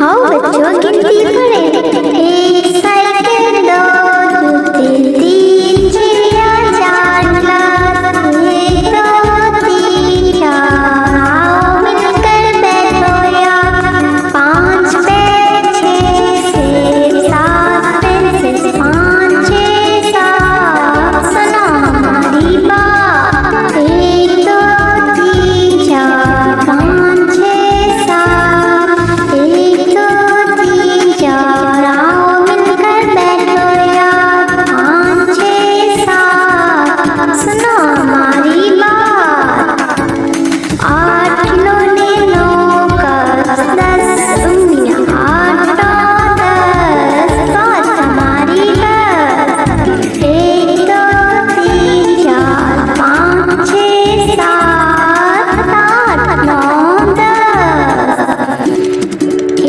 आओ बच्चों गिनती करें। एक साइकिल, दो जूते, तीन चिड़िया, चार गिलास, एक दो तीन चार, आओ मिलकर बैठो यार। पाँच पैर, छः सेब, सात पेंसिल, पाँच छः सात, सुनो हमारी बात। एक दो तीन चार, पाँच छः सात, एक दो तीन चार, आओ मिलकर बैठो यार। पाँच छः सात, सुनो हमारी बात। आठ खिलौने, नौ कप्स, 10 उंगलियां, आठ नौ 10, पाँच हमारी बस। एक दो तीन चार, पाँच छः सात, आठ नौ 10।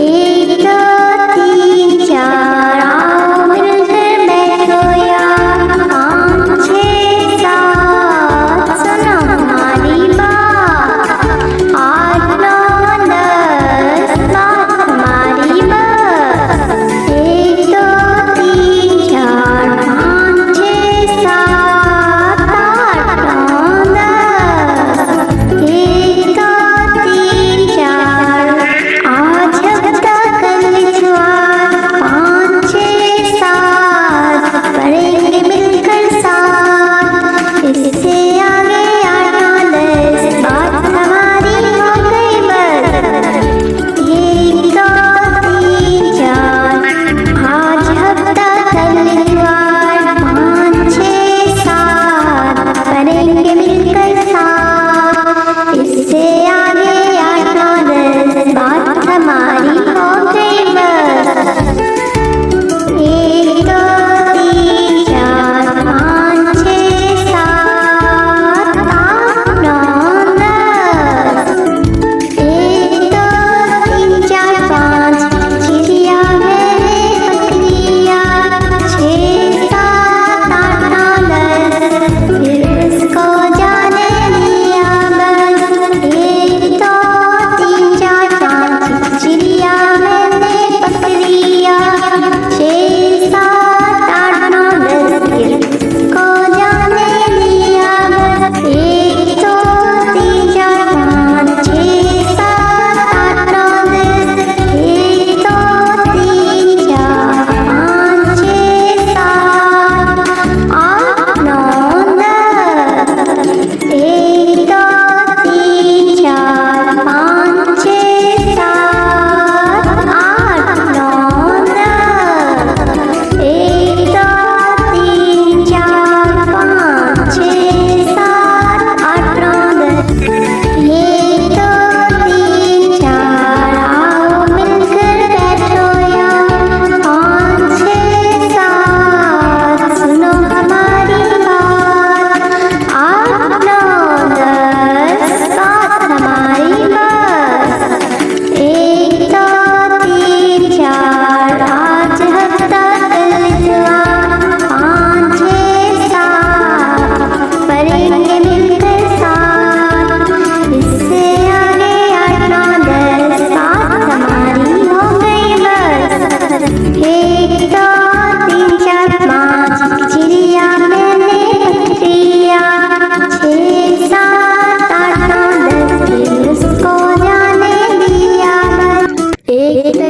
एक दो तीन चार, आओ मिलकर बैठो यार। पाँच छः सात, सुनो हमारी बात। आठ नौ 10, बात हमारी बस। एक दो तीन चार, पाँच छः सात, आठ नौ 10। एक दो तीन चार, आज हफ्ता कल इतवार, पाँच छः सात, पढ़ेंगे मिलकर साथ। इससे आगे आठ नौ 10, बात हमारी हो गई बस। एक दो तीन चार, आज हफ्ता कल इतवार, पाँच छः सात, पढ़ेंगे मिलकर साथ। इससे आगे आठ नौ 10, बात हमारी हो गई बस। एक दो तीन चार, पाँच छः सात, आठ नौ 10। एक दो तीन चार, पाँच चिड़िया मेरे बकरिया, छः सात आठ नौ 10, फिर उसको जाने दिया बस। एक दो तीन चार, पाँच चिड़िया मेरे बकरिया, छः सात आठ नौ 10, फिर उसको जाने दिया बस। एक दो तीन चार, पाँच छः सात आठ नौ 10, एक दो तीन चार, पाँच छः सात, आठ नौ 10। एक दो तीन चार, पाँच छः सात, आठ नौ 10। एक दो तीन चार, पाँच छः सात, आठ नौ 10। एक दो तीन चार, आओ मिलकर बैठो यार। पाँच छः सात, सुनो हमारी बात। आठ नौ 10, बात हमारी बस। एक दो तीन चार, आज हफ्ता कल इतवार, पाँच छः सात, पढ़ेंगे मिलकर साथ। इससे आगे आठ नौ 10, बात हमारी हो गई बस। एक दो तीन चार, पाँच चिड़िया मैंने बकरिया, छः सात आठ नौ 10, फिर उसको जाने दिया बस। एक